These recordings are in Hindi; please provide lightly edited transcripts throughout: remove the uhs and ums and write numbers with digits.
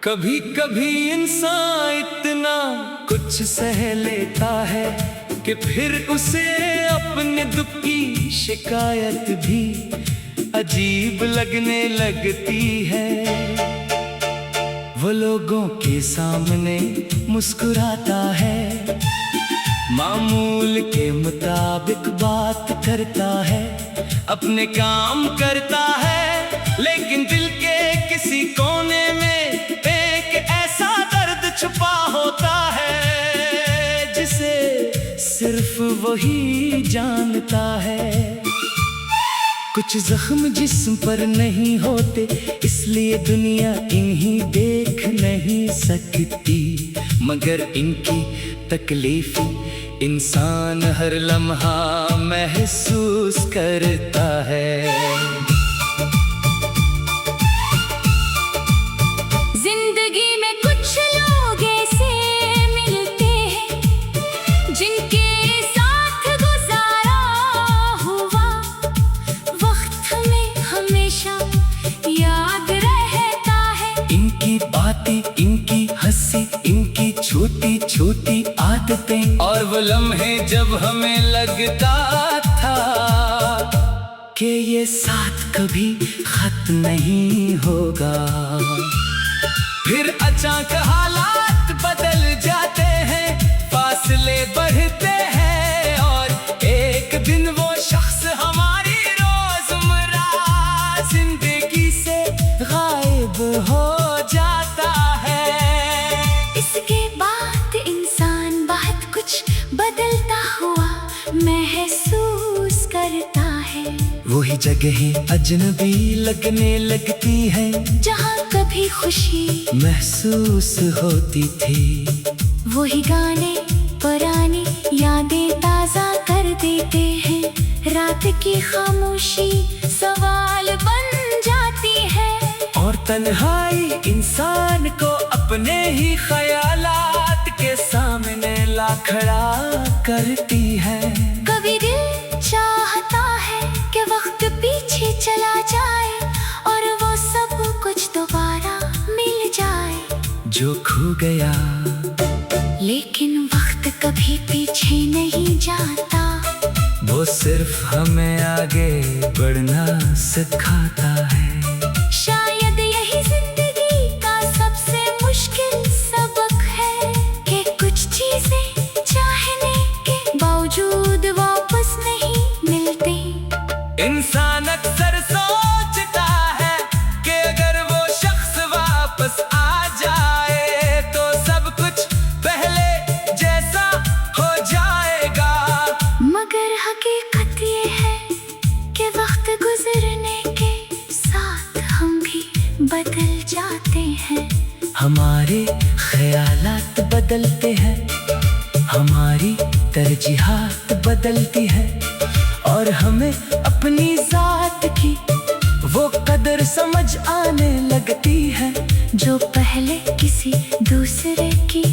कभी कभी इंसान इतना कुछ सह लेता है कि फिर उसे अपने दुख की शिकायत भी अजीब लगने लगती है। वो लोगों के सामने मुस्कुराता है, मामूल के मुताबिक बात करता है, अपने काम करता है, लेकिन दिल के किसी कोने में एक ऐसा दर्द छुपा होता है जिसे सिर्फ वही जानता है। कुछ जख्म जिस्म पर नहीं होते, इसलिए दुनिया इन्हीं देख नहीं सकती, मगर इनकी तकलीफ इंसान हर लम्हा महसूस करता है। जिंदगी में कुछ लोग ऐसे मिलते हैं जिनके साथ गुजारा हुआ वक्त में हमेशा याद रहता है। इनकी बातें, इनकी हंसी, इनकी छोटी छोटी आदतें, और वो लम्हे जब हमें लगता था कि ये साथ कभी खत्म नहीं होगा, फिर अचानक हालात बदल जाते हैं, फासले बढ़ते हैं, और एक दिन वो शख्स हमारी रोजमर्रा जिंदगी से गायब हो जाता है। इसके बाद इंसान बहुत कुछ बदलता हुआ महसूस करता है। वही जगह अजनबी लगने लगती है जहाँ कभी खुशी महसूस होती थी। वही गाने पुरानी यादें ताजा कर देते हैं, रात की खामोशी सवाल बन जाती है, और तन्हाई इंसान को अपने ही ख्यालात के सामने ला खड़ा करती है। कभी दिल चाहता है कि वक्त पीछे चला जाए और वो सब कुछ दोबारा मिल जाए जो खो गया, लेकिन वक्त कभी पीछे नहीं जाता, वो सिर्फ हमें आगे बढ़ना सिखाता है। शायद यही जिंदगी का सबसे मुश्किल सबक है कि कुछ चीजें चाहने के बावजूद वापस नहीं मिलती। इंसान अक्सर सोचता है कि अगर वो शख्स वापस आ जाए तो सब कुछ पहले जैसा हो जाएगा, मगर हकीकत ये है कि वक्त गुजरने के साथ हम भी बदल जाते हैं। हमारे ख्यालात बदलते हैं, हमारी तरजीहात बदलती है, और हमें अपनी जात की वो कदर समझ आने लगती है जो पहले किसी दूसरे की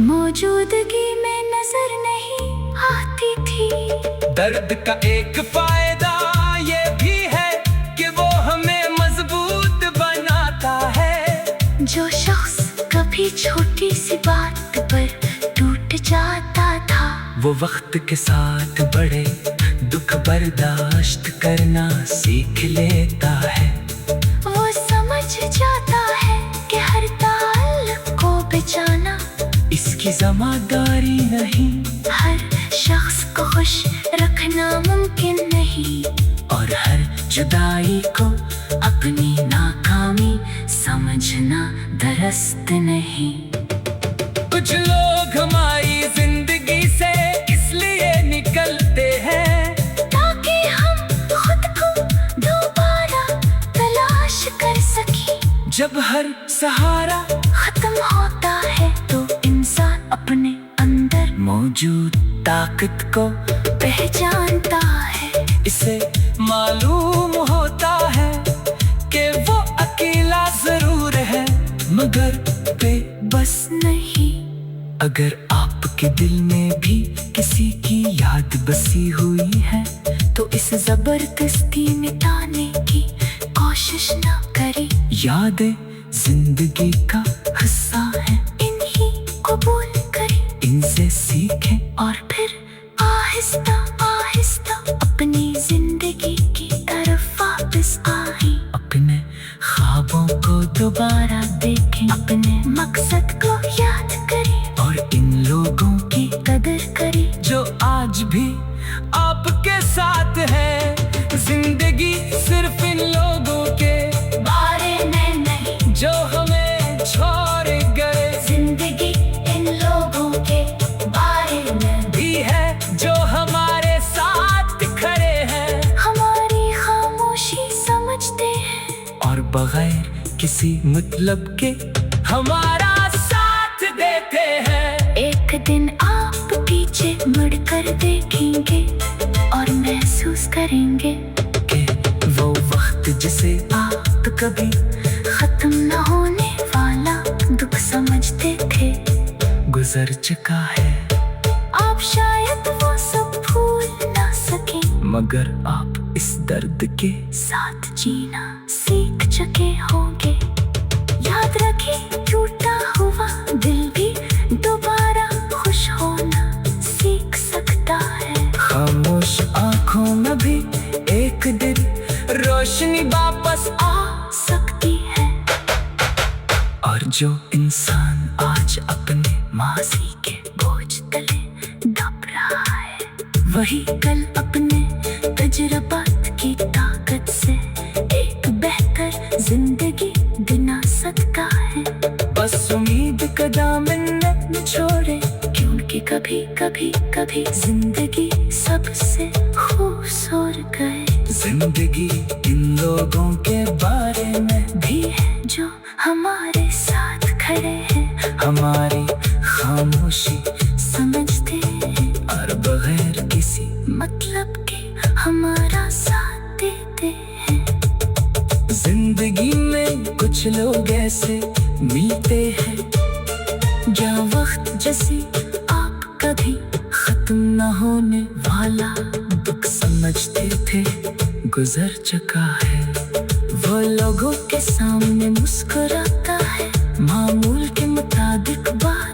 मौजूदगी में नजर नहीं आती थी। दर्द का एक फायदा ये भी है कि वो हमें मजबूत बनाता है। जो शख्स कभी छोटी सी बात पर टूट जाता था, वो वक्त के साथ बड़े दुख बर्दाश्त करना सीख लेता है। वो समझ जाता है कि हर ताल्लुक को बचाना इसकी ज़िम्मेदारी नहीं, हर शख्स को खुश रखना मुमकिन नहीं, और हर जुदाई को अपनी नाकामी समझना दुरुस्त नहीं। कुछ लोग हमारी जिंदगी से इसलिए निकलते हैं ताकि हम खुद को दोबारा तलाश कर सकें। जब हर सहारा खत्म होता है तो इंसान अपने अंदर मौजूद ताकत को पहचानता है। इसे मालूम होता है कि वो अकेला जरूर है, मगर बेबस नहीं। अगर आपके दिल में भी किसी की याद बसी हुई है तो इसे जबरदस्ती मिटाने की कोशिश न करें। यादें जिंदगी का हिस्सा है, इन्हीं कबूल करें, इनसे सीखें और फिर आहिस्ता आहिस्ता अपनी जिंदगी की तरफ वापस आए। अपने ख्वाबों को दोबारा देखें, अपने मकसद को याद करें और इन लोगों की कदर करें जो आज भी आपके साथ है। जिंदगी सिर्फ इन लोगों के बारे में नहीं जो हमें छोड़ गए, जिंदगी इन लोगों के बारे में भी है जो हमारे साथ खड़े हैं हमारी खामोशी समझते हैं और बगैर किसी मतलब के हमारा साथ देते हैं। एक दिन आप पीछे मुड़कर देखेंगे और महसूस करेंगे कि वो वक्त जिसे आप कभी खत्म न होने वाला दुख समझते थे गुजर चुका है, आप शायद वो सब भूल ना सके, मगर आप इस दर्द के साथ जीना सीख चुके होंगे। याद रखें टूटा हुआ दिल भी दोबारा खुश होना सीख सकता है। खामोश आंखों में भी एक दिन रोशनी वापस आ, सकती है और जो इंसान आज अपने मासी के बोझ तले दब रहा है वही कल अपने तजुर्बात की ताकत से एक बेहतर जिंदगी बिना सकता है। बस उम्मीद कदम न छोड़े, क्योंकि कभी कभी कभी जिंदगी सबसे खूबसूरत गए जिंदगी इन लोगों के बारे में भी है जो हमारे साथ खड़े हैं हमारी खामोशी समझते हैं और बगैर किसी मतलब के हमारा साथ देते हैं। जिंदगी में कुछ लोग ऐसे मिलते हैं जहाँ वक्त जैसे आप कभी खत्म न होने वाला दुख समझते थे गुजर चुका है। वो लोगों के सामने मुस्कुराता है मामूल के मुताबिक बात